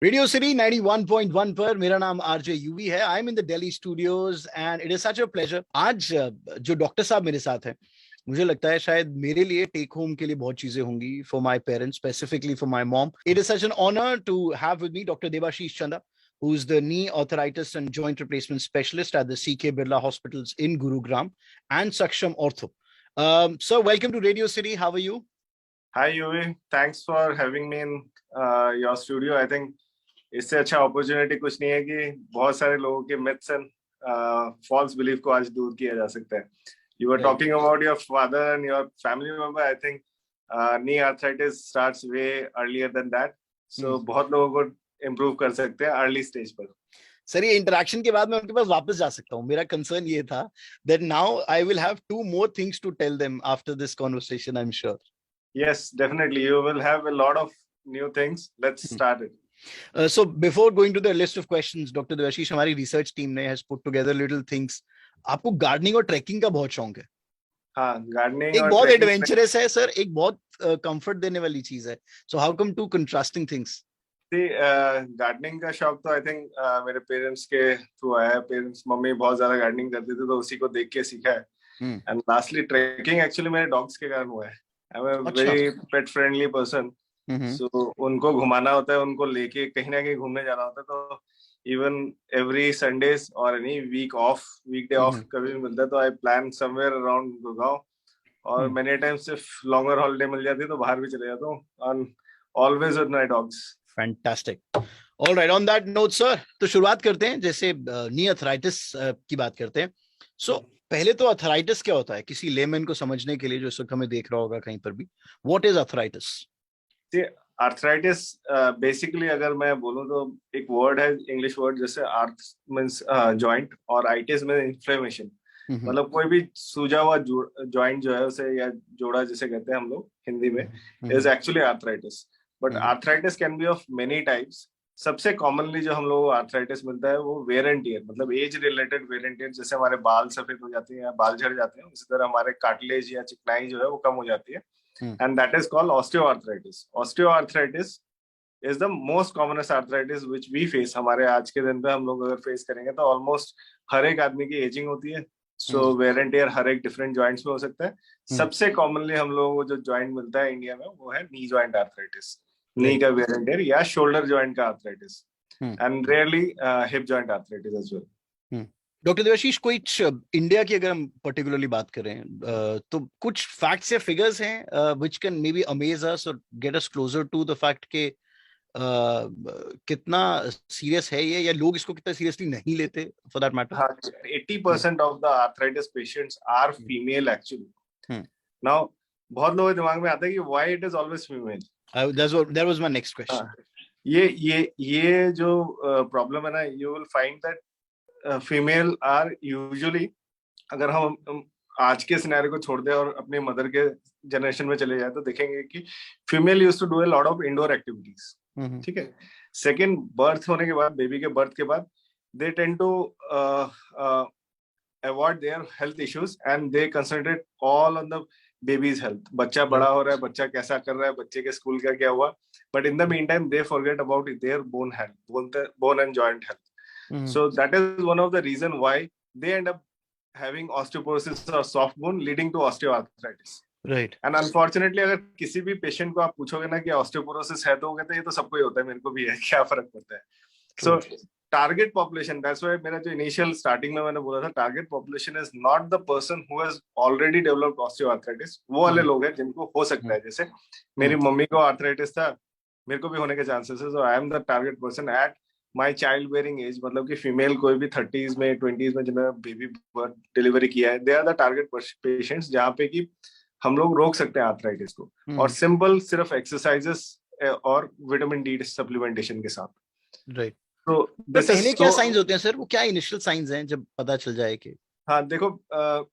Radio city 91.1 पर मेरा नाम आरजे यूवी है। I M in the Delhi studios and it is such a pleasure. आज जो डॉक्टर साहब मेरे साथ हैं, मुझे लगता है शायद मेरे लिए टेक होम के लिए बहुत चीजें होंगी for my parents, specifically for my mom. It is such an honour to have with me doctor Devashish Chanda, who is the knee arthritis and joint replacement specialist at the CK Birla Hospitals in Gurugram, and Saksham Ortho. Sir, welcome to Radio City. How are you? Hi, Yuvi. Thanks for having me in your studio. I think इससे अच्छा opportunity कुछ नहीं है कि बहुत सारे लोगों के मिथ्स एंड फॉल्स बिलीफ को आज दूर किया जा सकता है. You were talking about your father and your family member. I think knee arthritis starts way earlier than that. So बहुत लोगों को इम्प्रूव कर सकते हैं अर्ली स्टेज पर. सर, ये इंटरेक्शन के बाद मैं उनके पास वापस जा सकता हूँ. मेरा कंसर्न ये था that now I will have two more things to tell them after this conversation, I'm sure. Yes, definitely. You will have a lot of new things. Let's start it. So before going to the list of questions, Dr. Devashish, हमारी research team ने has put together little things. आपको gardening और trekking का बहुत शौक है. हाँ, gardening एक बहुत एडवेंचरस है सर, एक बहुत कंफर्ट देने वाली चीज है. So how come two contrasting things? Gardening का शौक तो आई थिंक मेरे पेरेंट्स के थ्रू आया है. पेरेंट्स, मम्मी बहुत ज्यादा गार्डनिंग करती थी तो उसी को देख के सीखा है. एंड लास्टली ट्रैकिंग एक्चुअली मेरे डॉग्स के कारण हुआ है. I am a very pet friendly person. So उनको घुमाना होता है, उनको लेके कहीं ना कहीं घूमने जाना होता है. तो इवन एवरी संडेज और एनी वीकडे ऑफ कभी भी मिलता है तो I plan somewhere around Gurgaon. और मेनी टाइम सिर्फ लॉन्गर हॉलिडे मिल जाती है तो बाहर भी चले जाता हूँ. On always with my dogs. Fantastic. All right, on that note sir, तो शुरुआत करते हैं. जैसे नी अर्थराइटिस की बात करते हैं. सो पहले तो अर्थराइटिस क्या होता है किसी लेमैन को समझने के लिए जो इस वक्त हमें देख रहा होगा कहीं पर भी. What is arthritis? Arthritis basically अगर मैं बोलूं तो एक वर्ड है, इंग्लिश वर्ड, जैसे आर्थ मींस जॉइंट और आइटिस में इन्फ्लेमेशन. मतलब कोई भी सूजा हुआ जॉइंट जो है उसे, या जोड़ा जिसे कहते हैं हम लोग हिंदी में, is actually arthritis. But arthritis can be of many types. सबसे कॉमनली जो हम लोगों को आर्थराइटिस मिलता है वो वेयर एंड टियर, मतलब age related wear and tear. जैसे हमारे बाल सफेद हो जाते हैं या बाल झड़ जाते हैं, उसी तरह हमारे कार्टिलेज या चिकनाई जो है वो कम हो जाती है. And that is called osteoarthritis. Osteoarthritis is the most commonest arthritis which we face. हमारे आज के दिन पे हम लोग अगर फेस करेंगे तो ऑलमोस्ट हर एक आदमी की एजिंग होती है. सो वेयर एंड टियर हर एक डिफरेंट जॉइंट्स में हो सकता है. सबसे कॉमनली हम लोगों को जो जॉइंट मिलता है इंडिया में वो है नी जॉइंट आर्थराइटिस. नी का वेयर एंड टियर, या शोल्डर जॉइंट का arthritis, and rarely hip joint arthritis as well. Doctor Debashish, कुछ इंडिया की अगर हम पर्टिकुलरली बात करें तो कुछ फैक्ट्स या फिगर्स हैं which can maybe amaze us और get us closer to the fact के कितना सीरियस है ये, या लोग इसको कितना सीरियसली नहीं लेते for that matter. 80% of the arthritis patients are female actually. Now बहुत लोगों के दिमाग में आता है कि why it is always female. That was my next question. ये जो प्रॉब्लम है ना, you will find that female are usually, अगर हम आज के सिनेरियो को छोड़ दें और अपने मदर के जनरेशन में चले जाए तो देखेंगे कि female used to do a lot of indoor activities. ठीक है. सेकंड, बर्थ होने के बाद, बेबी के बर्थ के बाद, they tend to avoid their health issues and they concentrate all on the baby's health. बच्चा बड़ा हो रहा है, बच्चा कैसा कर रहा है, बच्चे के स्कूल का क्या हुआ, but in the mean time they forget about their bone health, bone and joint health. So that is one of the reason why they end up having osteoporosis or soft bone leading to osteoarthritis. Right. And unfortunately अगर किसी भी patient को आप पूछोगे ना कि osteoporosis है तो वो कहते हैं ये तो सबको ही होता है, मेरे को भी है, क्या फर्क पड़ता है. So target population, that's why मेरा जो initial starting में मैंने बोला था, target population is not the person who has already developed osteoarthritis. वो वाले लोग हैं जिनको हो सकता है. जैसे मेरी मम्मी को arthritis था, मेरे को भी होने के चांसेस है. So I am the target person at my child bearing age, मतलब कि फीमेल कोई भी 30s में 20s में जिन्होंने बेबी डिलीवरी किया है, they are the target patients जहाँ पे कि हम लोग रोक सकते हैं आर्थराइटिस को. और सिंपल सिर्फ एक्सरसाइजेस और विटामिन डी सप्लीमेंटेशन के साथ. राइट. तो पहले क्या साइंस होते हैं सर, वो क्या इनिशियल साइंस हैं जब पता चल जाए कि? हाँ देखो,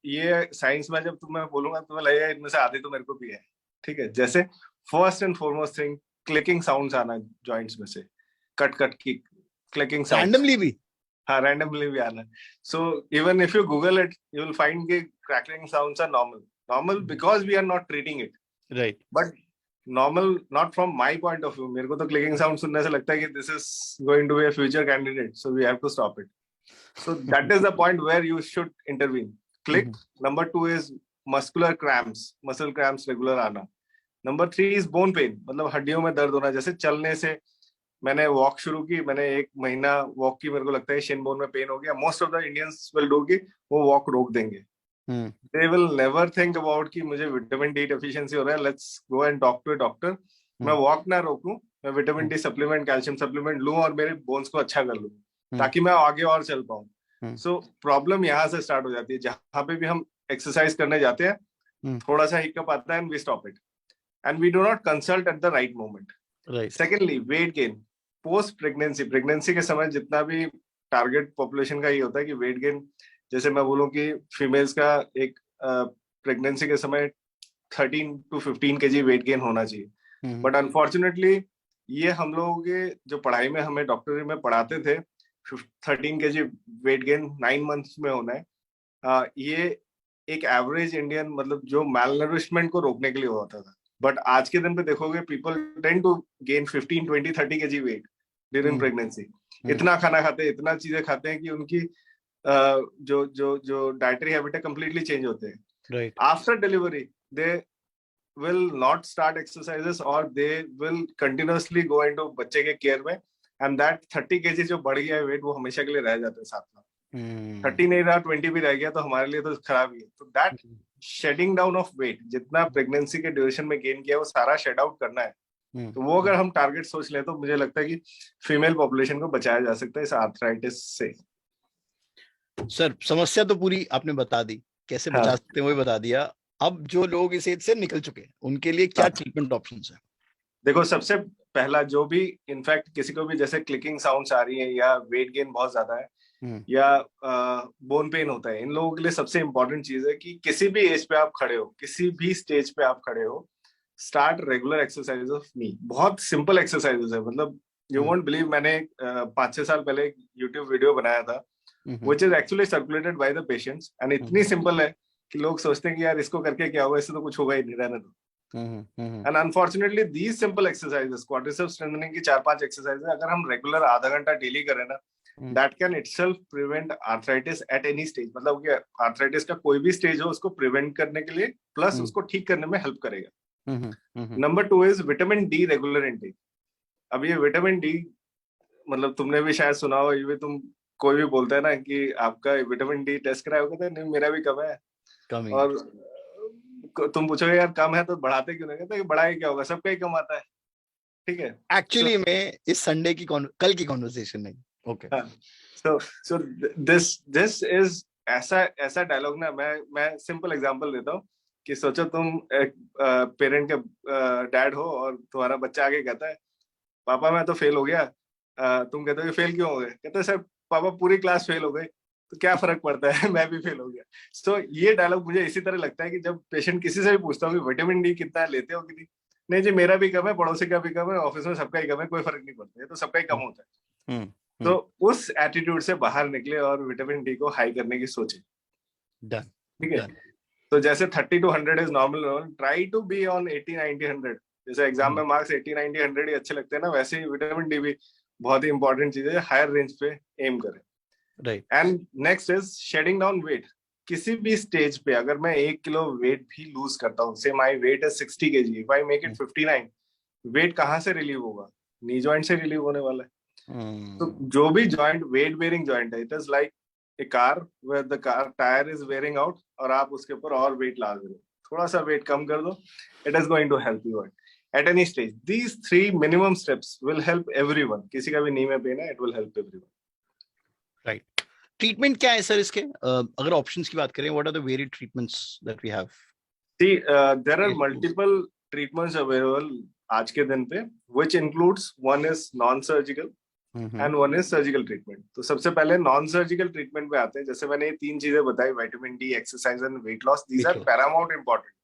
ये साइंस में जब तुम्हें बोलूंगा तुम्हें लगेगा इनमें से आधे तो मेरे को भी है. ठीक है. जैसे first and foremost thing, clicking sounds आना जॉइंट्स में से, कट की clicking sounds. Randomly भी? हाँ, randomly भी आना. So even if you Google it, you will find that crackling sounds are normal because we are not treating it. Right. But normal, not from my point of view, मेरे को तो clicking sound सुनने से लगता है कि this is going to be a future candidate, so we have to stop it. So that is the point where you should intervene. Click. Number 2 is muscular cramps, muscle cramps regular आना. Number 3 is bone pain, मतलब हड्डियों में दर्द होना. जैसे चलने से मैंने वॉक शुरू की, मैंने 1 महीना वॉक की, मेरे को लगता है शिन बोन में पेन हो गया. Most of the Indians will do कि वो वॉक रोक देंगे. They will never think about कि मुझे विटामिन डी डेफिशिएंसी हो रहा है, let's go and talk to a doctor. मैं वॉक ना रोकूं, मैं vitamin D supplement, calcium supplement लूं और मेरे बोन्स को अच्छा कर लूं ताकि मैं आगे और चल पाऊं. सो प्रॉब्लम यहाँ से स्टार्ट हो जाती है. जहां पे भी हम एक्सरसाइज करने जाते हैं, थोड़ा सा हिकअप आता है and we stop it and we do not consult at the right moment. Secondly, weight gain post pregnancy. Pregnancy के समय जितना भी टारगेट पॉपुलेशन का ये होता है कि वेट गेन, जैसे मैं बोलूं कि फीमेल्स का एक प्रेगनेंसी के समय 13 to 15 kg वेट गेन होना चाहिए. बट अनफॉर्चुनेटली ये हम लोगों के जो पढ़ाई में हमें डॉक्टरी में पढ़ाते थे 13 kg वेट गेन 9 months में होना है, ये एक एवरेज इंडियन, मतलब जो मैलनरिशमेंट को रोकने के लिए होता था. बट आज के दिन पे देखोगे people tend to gain 15, 20, 30 kg weight during pregnancy. इतना खाना खाते हैं, इतना चीजें खाते हैं कि उनकी जो जो जो डाइटरी हैबिट है कंप्लीटली चेंज होते हैं. After delivery they will not start exercises or they will continuously go into बच्चे के केयर में, and that 30 kg जो बढ़ गया है वेट वो हमेशा के लिए रह जाता है साथ में. 30 नहीं रहा, 20 भी रह गया तो हमारे लिए तो खराब ही है. तो that shedding down of weight, जितना प्रेगनेंसी के ड्यूरेशन में गेन किया वो सारा शेड आउट करना है. तो वो अगर हम टारगेट सोच ले तो मुझे लगता है कि फीमेल पॉपुलेशन को बचाया जा सकता है इस आर्थराइटिस से. सर समस्या तो पूरी आपने बता दी, कैसे बचा सकते हैं वो भी बता दिया. अब जो लोग इस एज से निकल चुके हैं उनके लिए क्या ट्रीटमेंट ऑप्शंस है? देखो, सबसे पहला जो भी इनफैक्ट किसी को भी जैसे क्लिकिंग साउंड्स आ रही है या वेट गेन बहुत ज्यादा है या बोन पेन होता है, इन लोगों के लिए सबसे इंपॉर्टेंट चीज है कि किसी भी एज पे आप खड़े हो, किसी भी स्टेज पे आप खड़े हो, स्टार्ट रेगुलर एक्सरसाइज ऑफ नी. बहुत सिंपल एक्सरसाइजेस है, मतलब यू वोंट बिलीव, मैंने 5-6 साल पहले एक यूट्यूब वीडियो बनाया था which is actually circulated by the patients, and इतनी सिंपल है कि लोग सोचते हैं कि यार इसको करके क्या होगा, इससे तो कुछ होगा ही नहीं, रहने दो. And unfortunately these simple exercises, quadriceps strengthening की 4-5 एक्सरसाइजेस अगर हम रेगुलर आधा घंटा डेली करें ना, that can itself prevent arthritis at any stage. मतलब कि आर्थराइटिस का कोई भी स्टेज हो उसको प्रिवेंट करने के लिए प्लस उसको ठीक करने में हेल्प करेगा. Number 2 is vitamin D regular intake. अब ये विटामिन डी, मतलब तुमने भी शायद सुना हो, ये भी तुम कोई भी बोलता है ना कि आपका विटामिन डी टेस्ट कराया होगा, तो नहीं मेरा भी कम है. और तुम पूछोगे यार कम है तो बढ़ाते क्यों नहीं, कहते कि बढ़ाए क्या होगा, सबका ही कम आता है. ठीक है, एक्चुअली में इस संडे की कल की कॉन्वर्सेशन नहीं. ओके, सो दिस इज ऐसा डायलॉग ना, मैं सिंपल एग्जांपल देता हूँ कि सोचो तुम एक पेरेंट के डैड हो और तुम्हारा बच्चा आगे कहता है पापा मैं तो फेल हो गया. तुम कहते हो फेल क्यों हो गए, कहते सर पापा पूरी क्लास फेल हो गई, तो क्या फर्क पड़ता है, मैं भी फेल हो गया. सो ये डायलॉग मुझे इसी तरह लगता है कि जब पेशेंट किसी से भी पूछता हूँ कि विटामिन डी कितना लेते हो कि नहीं जी मेरा भी कम है, पड़ोसी का भी कम है, ऑफिस में सबका ही कम है, कोई फर्क नहीं पड़ता है, तो सबका ही कम होता है. तो उस एटीट्यूड से बाहर निकले और विटामिन डी को हाई करने की सोचे. ठीक है, तो जैसे 30 to 100 is normal, try to be on 80, 90, 100. जैसे एग्जाम में मार्क्स 80, 90, 100 ही अच्छे लगते हैं ना, वैसे ही विटामिन डी भी बहुत ही इंपॉर्टेंट चीज है, हायर रेंज पे एम करें. Right. And next is shedding down weight. किसी भी स्टेज पे अगर मैं 1 किलो वेट भी लूज करता हूँ, say my weight is 60 kg, if I make it 59, weight कहाँ से रिलीव होगा, नी जॉइंट से रिलीव होने वाला है. तो जो भी जॉइंट वेट बेयरिंग जॉइंट है, it is like a car where the car tyre is wearing out और आप उसके ऊपर और वेट ला दो, थोड़ा सा वेट कम कर दो, it is going to help you at any stage. These 3 minimum steps will help everyone. किसी का भी नी में पेन है, it will help everyone. Right. Treatment क्या है सर इसके? अगर ऑप्शंस की बात करें, what are the varied treatments that we have? See, there are multiple treatments available आज के दिन पे, which includes one is non-surgical and one is surgical treatment. तो सबसे पहले non-surgical treatment पे आते हैं. जैसे मैंने ये 3 चीजें बताई, vitamin D, exercise and weight loss, these are paramount important.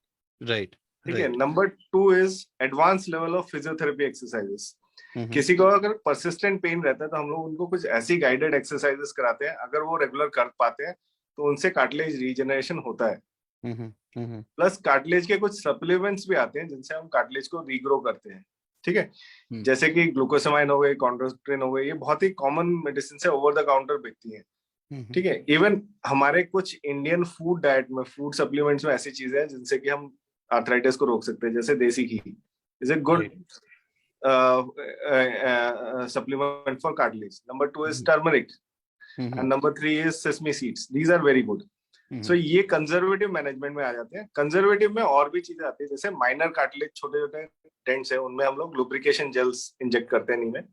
Right. ठीक है. Number 2 is advance level of physiotherapy exercises. किसी को अगर परसिस्टेंट पेन रहता है तो हम लोग उनको कुछ ऐसी गाइडेड एक्सरसाइजेस कराते हैं, अगर वो रेगुलर कर पाते हैं तो उनसे कार्टिलेज रीजनरेशन होता है. प्लस कार्टिलेज के कुछ सप्लीमेंट्स भी आते हैं जिनसे हम कार्टिलेज को रीग्रो करते हैं, ठीक है। जैसे कि ग्लूकोसामाइन हो गए, कॉन्ड्रोस्ट्रिन हो गए, ये बहुत ही कॉमन मेडिसिन से ओवर द काउंटर बिकती हैं, ठीक है। इवन हमारे कुछ इंडियन फूड डाइट में, फूड सप्लीमेंट्स में ऐसी चीजें हैं जिनसे कि हम आर्थराइटिस को रोक सकते हैं, जैसे desi ghee is a good supplement for cartilage. Number 2 is turmeric, and number 3 is sesame seeds. These are very good. So ये कंजर्वेटिव मैनेजमेंट में आ जाते हैं। कंजर्वेटिव में और भी चीजें आती है, जैसे माइनर कार्टिलेज, छोटे छोटे डेंट्स है, उनमें हम लोग लुब्रिकेशन जेल्स इंजेक्ट करते हैं नी में।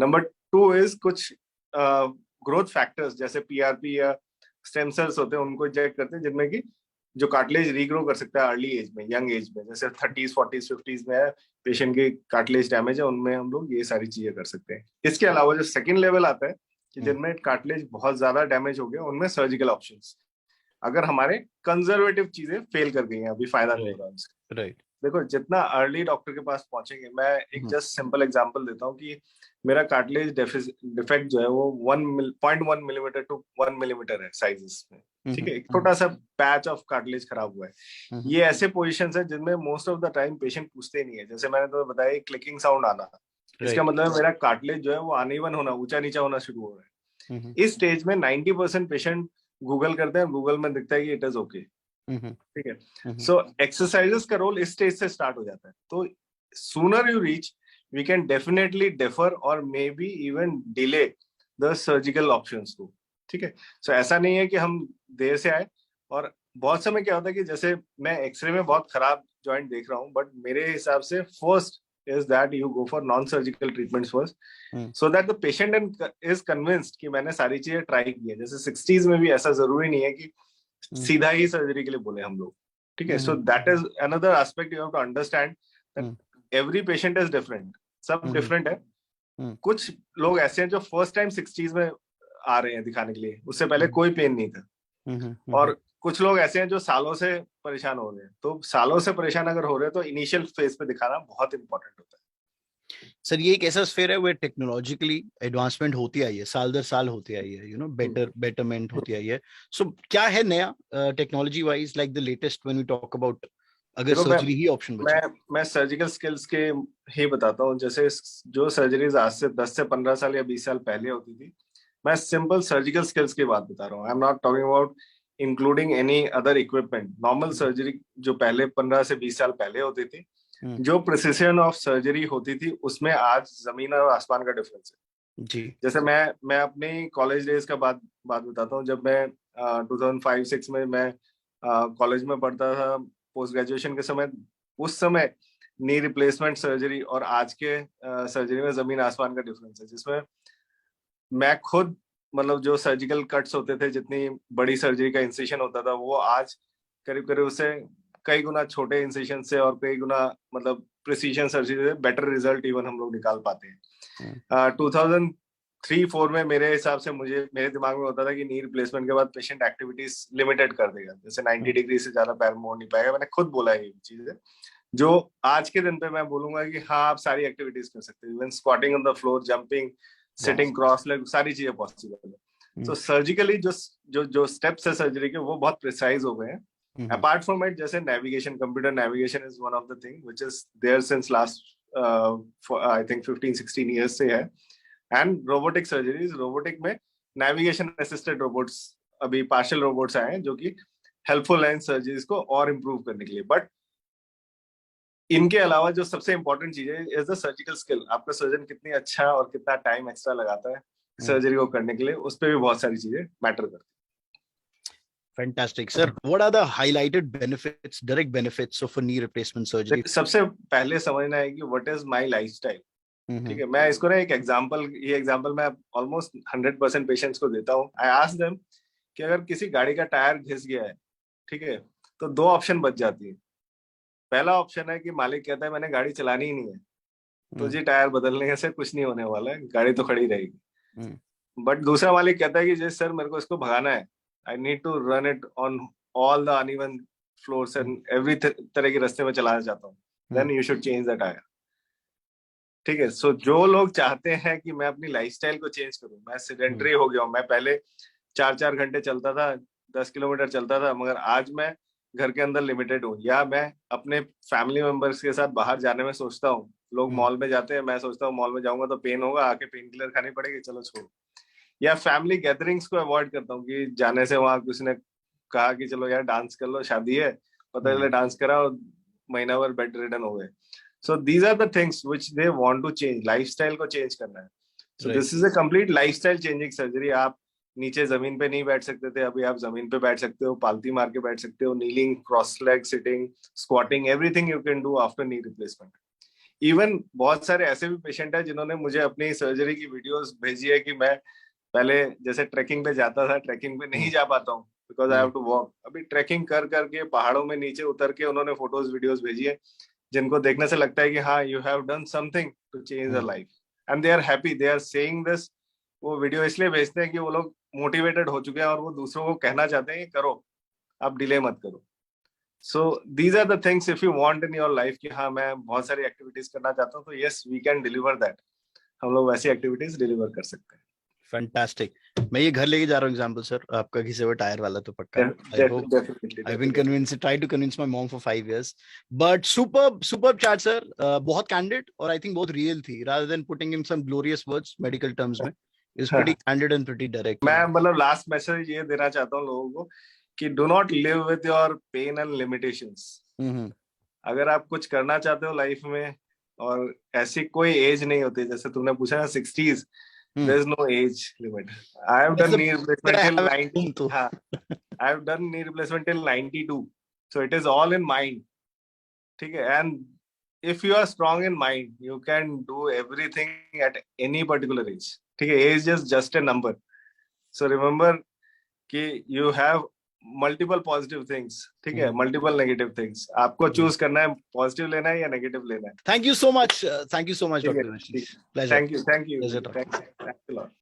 नंबर 2 इज कुछ ग्रोथ फैक्टर्स जैसे पीआरपी या स्टेम सेल्स होते हैं, उनको इंजेक्ट करते हैं, जिनमें कि जो कार्टिलेज रीग्रो कर सकता है अर्ली एज में, यंग एज में, जैसे 30s 40s 50s में पेशेंट की कार्टिलेज डैमेज है, उनमें हम लोग ये सारी चीजें कर सकते हैं। इसके अलावा जो सेकंड लेवल आता है कि जिनमें कार्टिलेज बहुत ज्यादा डैमेज हो गया, उनमें सर्जिकल ऑप्शंस, अगर हमारे कंजर्वेटिव चीजें फेल कर गई हैं, अभी फायदा नहीं होगा उनसे। राइट। देखो, जितना अर्ली डॉक्टर के पास पहुंचेंगे, मैं एक जस्ट सिंपल एग्जांपल देता हूँ कि मेरा कार्टिलेज डिफेक्ट जो है वो 0.1 मिलीमीटर टू 1 मिलीमीटर है साइजेस में, ठीक है। एक छोटा सा पैच ऑफ कार्टिलेज खराब हुआ है। ये ऐसे पोजीशंस है जिनमें most of the time patient पूछते नहीं है। जैसे मैंने तुम्हें बताया, क्लिकिंग साउंड आना, इसका मतलब मेरा कार्टिलेज जो है वो अनइवन होना, ऊंचा नीचा होना शुरू हो रहा है। इस स्टेज में 90% पेशेंट गूगल करते हैं, गूगल में दिखता है कि इट इज ओके, ठीक है। सो एक्सरसाइजेस का रोल इस स्टेज से स्टार्ट हो जाता है। तो sooner you reach, we can definitely defer और maybe even delay the surgical options को, ठीक है। सो ऐसा नहीं है कि हम देर से आए। और बहुत समय क्या होता है कि जैसे मैं एक्सरे में बहुत खराब जॉइंट देख रहा हूँ, बट मेरे हिसाब से first is that you go for non-surgical treatments first, so that the patient is convinced कि मैंने सारी चीजें ट्राई की है। जैसे 60s में भी ऐसा जरूरी नहीं है कि सीधा ही सर्जरी के लिए बोले हम लोग, ठीक है। So that is another aspect you have to understand that every patient is different, सब डिफरेंट है। कुछ लोग ऐसे हैं जो फर्स्ट टाइम 60s में आ रहे हैं दिखाने के लिए, उससे पहले कोई पेन नहीं था। और कुछ लोग ऐसे हैं जो सालों से परेशान हो रहे हैं। तो सालों से परेशान अगर हो रहे हैं तो इनिशियल फेज पे दिखाना बहुत इंपॉर्टेंट होता है। सर, ये एक ऐसा स्फीयर है where टेक्नोलॉजिकली एडवांसमेंट होती आई है, साल दर साल होती आई है, बेटरमेंट होती आई है। सो क्या है नया technology wise, like the latest when we talk about, अगर सर्जरी ही ऑप्शन बचे? मैं सर्जिकल स्किल्स के ही बताता हूँ। जैसे जो सर्जरीज आज से 10 से 15 साल या 20 साल पहले होती थी, मैं सिंपल सर्जिकल स्किल्स की बात बता रहा हूँ। I am not talking about including any other equipment. Normal surgery जो पहले 15 से 20 साल पहले होती थी, जो प्रिसिजन ऑफ सर्जरी होती थी, उसमें आज जमीन और आसमान का डिफरेंस है जी। जैसे मैं अपनी कॉलेज डेज का बात बताता हूँ। जब मैं 2005-06 में मैं कॉलेज में पढ़ता था, पोस्ट ग्रेजुएशन के समय, उस समय नी रिप्लेसमेंट सर्जरी और आज के सर्जरी में जमीन आसमान का डिफरेंस है। जिसमें मैं खुद, मतलब जो सर्जिकल कट्स होते थे, जितनी बड़ी सर्जरी का इंसिशन होता था, वो आज करीब करीब उससे कई गुना छोटे इंसिशन से और कई गुना मतलब प्रिसीजन सर्जरी से बेटर रिजल्ट इवन हम लोग निकाल पाते हैं। 2003-04 में मेरे हिसाब से मेरे दिमाग में होता था कि नी रिप्लेसमेंट के बाद पेशेंट एक्टिविटीज लिमिटेड कर देगा, जैसे 90 डिग्री से ज्यादा पैर मोड़ नहीं पाएगा। मैंने खुद बोला ये चीज है, जो आज के दिन पे मैं बोलूंगा कि हाँ, आप सारी एक्टिविटीज कर सकते हैं, even squatting on the floor, jumping, sitting, cross leg, सारी चीजें पॉसिबल है। तो सर्जिकली जो स्टेप्स है सर्जरी के, वो बहुत प्रिसाइज हो गए हैं। अपार्ट फ्रॉम इट, जैसे navigation, computer navigation is one of the thing which is there since last I think 15-16 years से है। एंड रोबोटिक सर्जरीज, रोबोटिक में नेविगेशन असिस्टेड रोबोट्स, अभी पार्शियल रोबोट्स आए हैं जो कि हेल्पफुल है इन सर्जरीज को और इम्प्रूव करने के लिए। बट इनके अलावा जो सबसे इंपॉर्टेंट चीज है इज द सर्जिकल स्किल। आपका सर्जन कितनी अच्छा और कितना टाइम एक्स्ट्रा लगाता है सर्जरी को करने के लिए, उस पर भी बहुत सारी चीजें मैटर करती है। Fantastic, sir. What are the highlighted benefits, direct benefits of a knee replacement surgery? सबसे पहले समझना है कि what is my lifestyle, ठीक है। मैं इसको ना एक एग्जांपल मैं ऑलमोस्ट 100% पेशेंट्स को देता हूँ। I ask them कि अगर किसी गाड़ी का टायर घिस गया है, ठीक है, तो 2 ऑप्शन बच जाती है। पहला ऑप्शन है कि मालिक कहता है मैंने गाड़ी चलानी ही नहीं है, तो जी टायर बदलने से कुछ नहीं होने वाला है, गाड़ी तो खड़ी रहेगी। बट दूसरा मालिक कहता है कि जी सर, मेरे को इसको भगाना है, I need to run it on all the uneven floors and every तरह के रास्ते में चलाना चाहता हूँ, then you should change the tire, ठीक है। सो जो लोग चाहते हैं कि मैं अपनी लाइफस्टाइल को चेंज करूँ, मैं सेडेंटरी हो गया हूँ, मैं पहले 4-4 घंटे चलता था, 10 किलोमीटर चलता था, मगर आज मैं घर के अंदर लिमिटेड हूँ, या मैं अपने फैमिली मेंबर्स के साथ बाहर जाने में सोचता हूँ, लोग मॉल में जाते हैं, मैं सोचता हूँ मॉल में जाऊंगा तो पेन होगा, आके पेन किलर खानी पड़ेगी, चलो छोड़ो। या फैमिली गैदरिंग्स को अवॉइड करता हूँ कि जाने से वहां किसी ने कहा कि चलो यार डांस कर लो, शादी है, पता चले डांस करा और महीना भर बेड रिडन हो गए। So these are the things which they want to change, lifestyle को चेंज करना है। So this is a complete lifestyle changing surgery. आप नीचे जमीन पे नहीं बैठ सकते थे, अभी आप जमीन पे बैठ सकते हो, पालती मार के बैठ सकते हो, kneeling, cross leg sitting, squatting, everything you can do after knee replacement. Even बहुत सारे ऐसे भी पेशेंट है जिन्होंने मुझे अपनी सर्जरी की वीडियोस भेजी है कि मैं पहले जैसे ट्रैकिंग पे जाता था, ट्रैकिंग पे नहीं जा पाता हूँ because I have to walk, अभी ट्रैकिंग कर करके पहाड़ों में नीचे उतर के उन्होंने फोटोज वीडियोस भेजी है, जिनको देखने से लगता है कि हाँ you have done something to change the life and they are happy, they are saying this. वो वीडियो इसलिए भेजते हैं कि वो लोग मोटिवेटेड हो चुके हैं और वो दूसरों को कहना चाहते हैं कि करो, आप डिले मत करो। So these are the things if you want in your life कि हाँ मैं बहुत सारी एक्टिविटीज करना चाहता हूँ, तो yes we can deliver that, हम लोग वैसी एक्टिविटीज डिलीवर कर सकते हैं। फैंटास्टिक। मैं ये घर लेके जा रहा हूँ एग्जांपल सर, आपका घिसे हुए टायर वाला तो पक्का। I hope I been convinced, try to convince my mom for 5 years, but superb chat sir, बहुत कैंडिड और आई थिंक बहुत रियल थी, rather than putting in some glorious words medical terms में, is pretty candid and pretty direct. मैं मतलब last message ये देना चाहता हूँ लोगों को कि do not live with your pain and limitations. अगर आप कुछ करना चाहते हो लाइफ में, और ऐसी कोई एज नहीं होती, जैसे तुमने पूछा ना 60s, there is no age limit. I have done knee replacement till 90. I have done knee replacement till 92. So it is all in mind. ठीक है, and if you are strong in mind, you can do everything at any particular age. ठीक है, age is just a number. So remember कि you have multiple positive things, ठीक है, multiple negative things. आपको choose करना है positive लेना है या negative लेना है. Thank you so much, Dr. Ashish. Pleasure. Thank you. Pleasure. Thanks a lot.